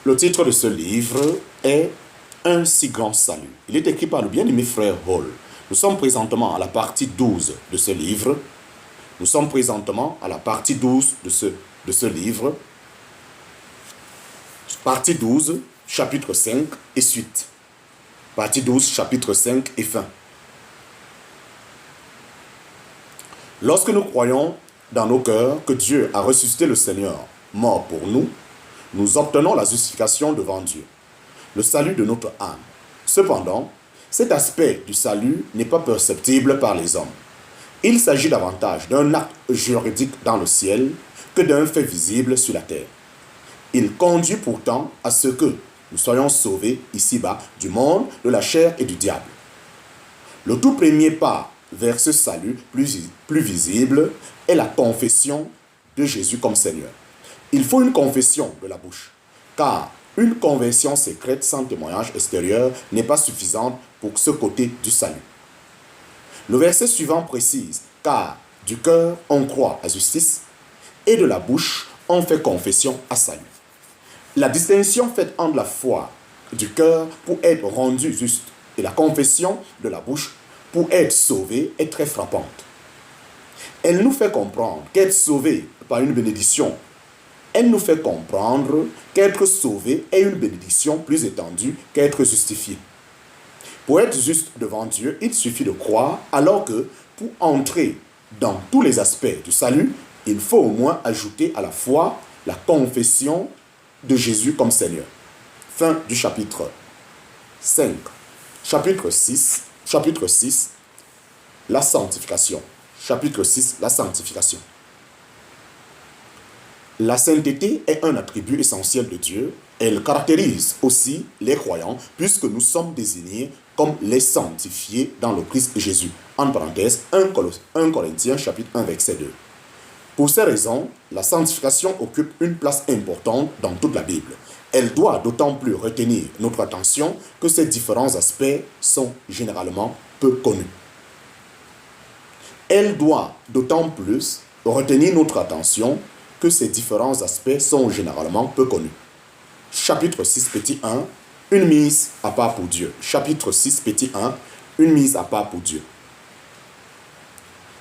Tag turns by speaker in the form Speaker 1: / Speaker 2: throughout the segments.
Speaker 1: Le titre de ce livre est Un si grand salut. Il est écrit par le bien-aimé frère Hall. Nous sommes présentement à la partie 12 de ce livre. Nous sommes présentement à la partie 12 de ce livre. Partie 12, chapitre 5 et suite. Partie 12, chapitre 5 et fin. Lorsque nous croyons dans nos cœurs que Dieu a ressuscité le Seigneur, mort pour nous, nous obtenons la justification devant Dieu, le salut de notre âme. Cependant, cet aspect du salut n'est pas perceptible par les hommes. Il s'agit davantage d'un acte juridique dans le ciel que d'un fait visible sur la terre. Il conduit pourtant à ce que nous soyons sauvés ici-bas du monde, de la chair et du diable. Le tout premier pas vers ce salut plus visible est la confession de Jésus comme Seigneur. Il faut une confession de la bouche, car une conversion secrète sans témoignage extérieur n'est pas suffisante pour ce côté du salut. Le verset suivant précise, car du cœur on croit à justice et de la bouche on fait confession à salut. La distinction faite entre la foi du cœur pour être rendue juste et la confession de la bouche pour être sauvé est très frappante. Elle nous fait comprendre qu'être sauvé par une bénédiction, elle nous fait comprendre qu'être sauvé est une bénédiction plus étendue qu'être justifié. Pour être juste devant Dieu, il suffit de croire, alors que pour entrer dans tous les aspects du salut, il faut au moins ajouter à la foi la confession de Jésus comme Seigneur. Fin du chapitre 5. Chapitre 6, la sanctification. Chapitre 6, la sanctification. La sainteté est un attribut essentiel de Dieu. Elle caractérise aussi les croyants, puisque nous sommes désignés comme les sanctifiés dans le Christ Jésus. En parenthèse, 1 Corinthiens chapitre 1, verset 2. Pour ces raisons, la sanctification occupe une place importante dans toute la Bible. Elle doit d'autant plus retenir notre attention que ces différents aspects sont généralement peu connus. Elle doit d'autant plus retenir notre attention que ces différents aspects sont généralement peu connus. Chapitre 6, petit 1, une mise à part pour Dieu. Chapitre 6, petit 1, une mise à part pour Dieu.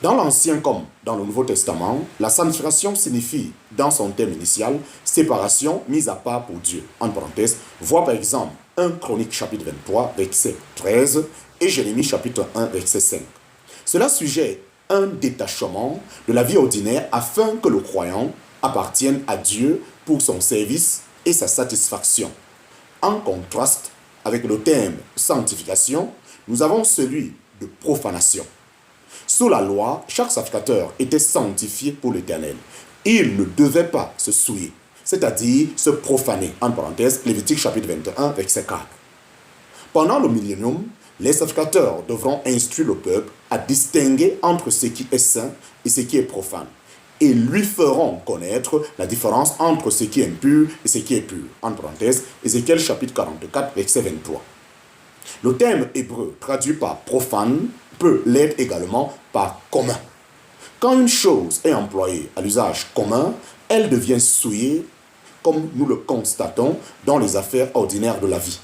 Speaker 1: Dans l'Ancien comme dans le Nouveau Testament, la sanctification signifie, dans son terme initial, séparation, mise à part pour Dieu. En parenthèse, vois par exemple 1 Chronique chapitre 23, verset 13 et Jérémie chapitre 1, verset 5. Cela suggère un détachement de la vie ordinaire afin que le croyant appartienne à Dieu pour son service et sa satisfaction. En contraste avec le terme sanctification, nous avons celui de profanation. Sous la loi, chaque sacrificateur était sanctifié pour l'Éternel. Il ne devait pas se souiller, c'est-à-dire se profaner. En parenthèse, Lévitique chapitre 21, verset 4. Pendant le millénium, les sacrificateurs devront instruire le peuple à distinguer entre ce qui est saint et ce qui est profane. Et lui feront connaître la différence entre ce qui est impur et ce qui est pur. En parenthèse, Ézéchiel chapitre 44, verset 23. Le terme hébreu traduit par profane peut l'être également par commun. Quand une chose est employée à l'usage commun, elle devient souillée, comme nous le constatons dans les affaires ordinaires de la vie.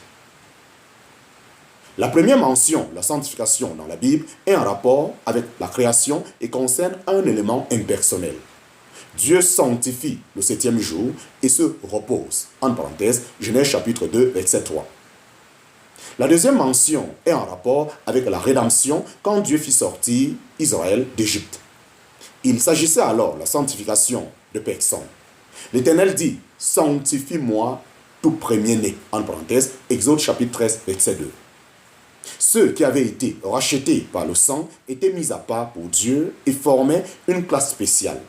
Speaker 1: La première mention, la sanctification dans la Bible, est en rapport avec la création et concerne un élément impersonnel. Dieu sanctifie le 7e jour et se repose. En parenthèse, Genèse chapitre 2, verset 3. La deuxième mention est en rapport avec la rédemption quand Dieu fit sortir Israël d'Égypte. Il s'agissait alors de la sanctification de personne. L'Éternel dit, sanctifie-moi tout premier-né. En parenthèse, Exode chapitre 13, verset 2. Ceux qui avaient été rachetés par le sang étaient mis à part pour Dieu et formaient une classe spéciale.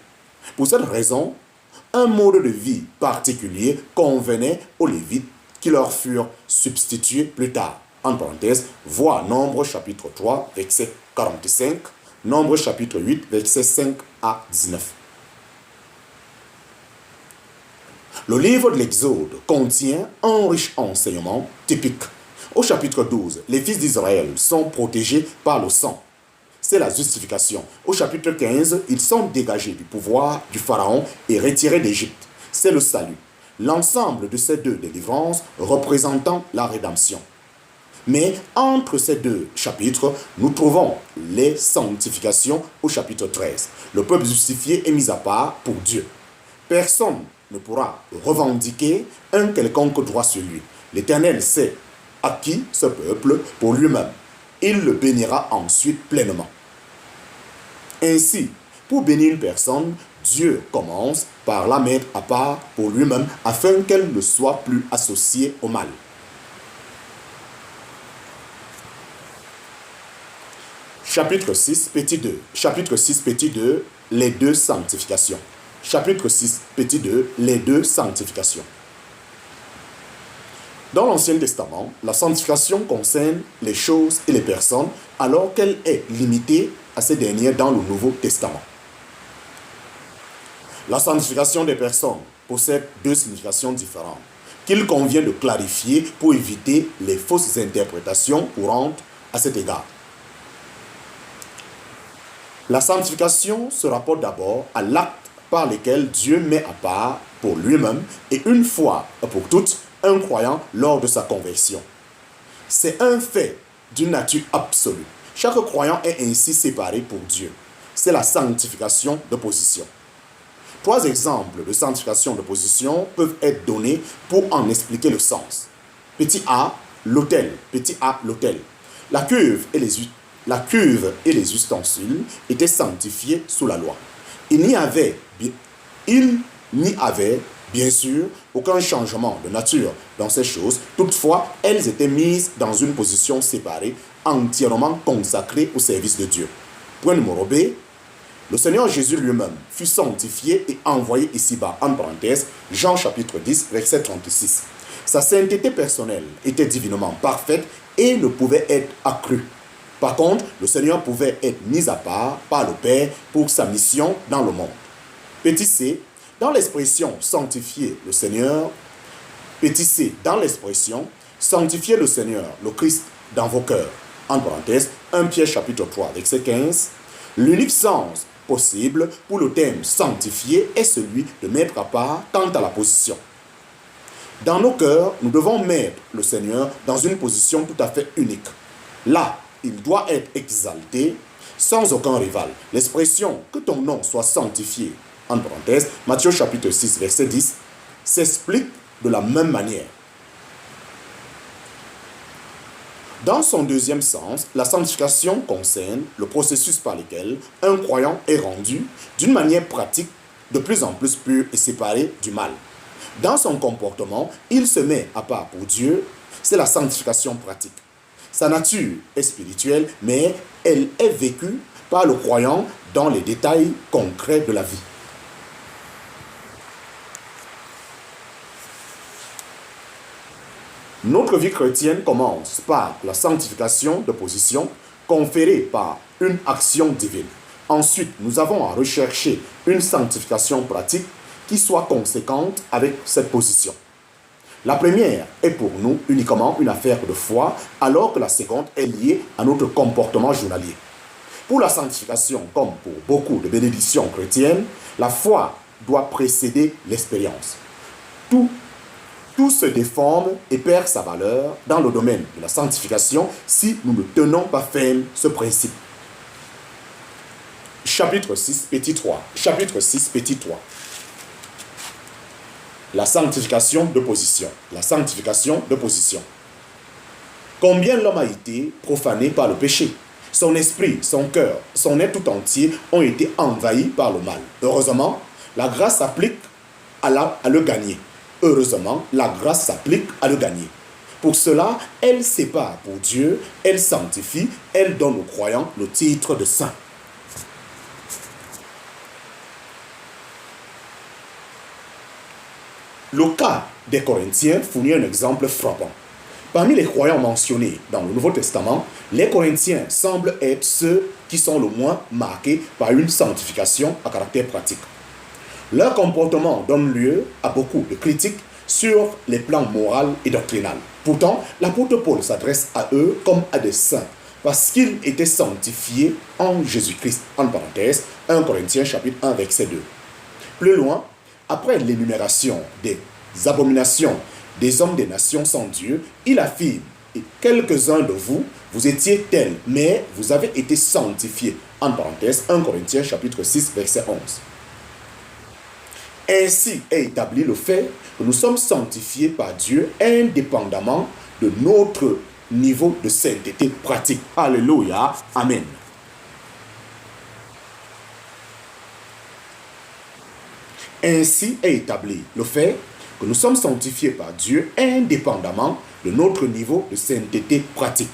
Speaker 1: Pour cette raison, un mode de vie particulier convenait aux Lévites qui leur furent substitués plus tard. En parenthèse, vois Nombre chapitre 3, verset 45, Nombre chapitre 8, verset 5 à 19. Le livre de l'Exode contient un riche enseignement typique. Au chapitre 12, les fils d'Israël sont protégés par le sang. C'est la justification. Au chapitre 15, ils sont dégagés du pouvoir du Pharaon et retirés d'Égypte. C'est le salut. l'ensemble de ces deux délivrances représentant la rédemption. Mais entre ces deux chapitres, nous trouvons les sanctifications au chapitre 13. Le peuple justifié est mis à part pour Dieu. Personne ne pourra revendiquer un quelconque droit sur lui. L'Éternel sait à qui ce peuple pour lui-même. Il le bénira ensuite pleinement. Ainsi, pour bénir une personne, Dieu commence par la mettre à part pour lui-même afin qu'elle ne soit plus associée au mal. Chapitre 6, petit 2. Chapitre 6, petit 2, les deux sanctifications. Chapitre 6, petit 2, les deux sanctifications. Dans l'Ancien Testament, la sanctification concerne les choses et les personnes, alors qu'elle est limitée à ces dernières dans le Nouveau Testament. La sanctification des personnes possède deux significations différentes, qu'il convient de clarifier pour éviter les fausses interprétations courantes à cet égard. La sanctification se rapporte d'abord à l'acte par lequel Dieu met à part pour lui-même et une fois pour toutes un croyant lors de sa conversion. C'est un fait d'une nature absolue. Chaque croyant est ainsi séparé pour Dieu. C'est la sanctification de position. 3 exemples de sanctification de position peuvent être donnés pour en expliquer le sens. Petit a, l'autel. Petit a, l'autel. La cuve et les ustensiles étaient sanctifiés sous la loi. Il n'y avait, bien sûr, aucun changement de nature dans ces choses. Toutefois, elles étaient mises dans une position séparée, entièrement consacrée au service de Dieu. Point numéro B. Le Seigneur Jésus lui-même fut sanctifié et envoyé ici-bas, en parenthèse, Jean chapitre 10, verset 36. Sa sainteté personnelle était divinement parfaite et ne pouvait être accrue. Par contre, le Seigneur pouvait être mis à part par le Père pour sa mission dans le monde. Petit c, dans l'expression sanctifier le Seigneur, petit c, dans l'expression sanctifier le Seigneur, le Christ dans vos cœurs, en parenthèse, 1 Pierre chapitre 3, verset 15, l'unique sens possible pour le terme sanctifier est celui de mettre à part quant à la position. Dans nos cœurs, nous devons mettre le Seigneur dans une position tout à fait unique. Là, il doit être exalté sans aucun rival. L'expression « que ton nom soit sanctifié » en parenthèse, Matthieu chapitre 6, verset 10, s'explique de la même manière. Dans son deuxième sens, la sanctification concerne le processus par lequel un croyant est rendu, d'une manière pratique, de plus en plus pur et séparé du mal. Dans son comportement, il se met à part pour Dieu, c'est la sanctification pratique. Sa nature est spirituelle, mais elle est vécue par le croyant dans les détails concrets de la vie. Notre vie chrétienne commence par la sanctification de position conférée par une action divine. Ensuite, nous avons à rechercher une sanctification pratique qui soit conséquente avec cette position. La première est pour nous uniquement une affaire de foi, alors que la seconde est liée à notre comportement journalier. Pour la sanctification, comme pour beaucoup de bénédictions chrétiennes, la foi doit précéder l'expérience. Tout se déforme et perd sa valeur dans le domaine de la sanctification si nous ne tenons pas ferme ce principe. Chapitre 6, petit 3. Chapitre 6, petit 3. La sanctification de position. La sanctification de position. Combien l'homme a été profané par le péché. Son esprit, son cœur, son être tout entier ont été envahis par le mal. Heureusement, la grâce s'applique à le gagner. Heureusement, la grâce s'applique à le gagner. Pour cela, elle sépare pour Dieu, elle sanctifie, elle donne aux croyants le titre de saint. Le cas des Corinthiens fournit un exemple frappant. Parmi les croyants mentionnés dans le Nouveau Testament, les Corinthiens semblent être ceux qui sont le moins marqués par une sanctification à caractère pratique. Leur comportement donne lieu à beaucoup de critiques sur les plans moral et doctrinal. Pourtant, l'apôtre Paul s'adresse à eux comme à des saints, parce qu'ils étaient sanctifiés en Jésus-Christ. En parenthèse, 1 Corinthiens chapitre 1, verset 2. Plus loin, après l'énumération des abominations des hommes des nations sans Dieu, il affirme, et quelques-uns de vous, vous étiez tels, mais vous avez été sanctifiés. En parenthèse, 1 Corinthiens chapitre 6, verset 11. Ainsi est établi le fait que nous sommes sanctifiés par Dieu indépendamment de notre niveau de sainteté pratique. Alléluia. Amen. Ainsi est établi le fait que nous sommes sanctifiés par Dieu indépendamment de notre niveau de sainteté pratique.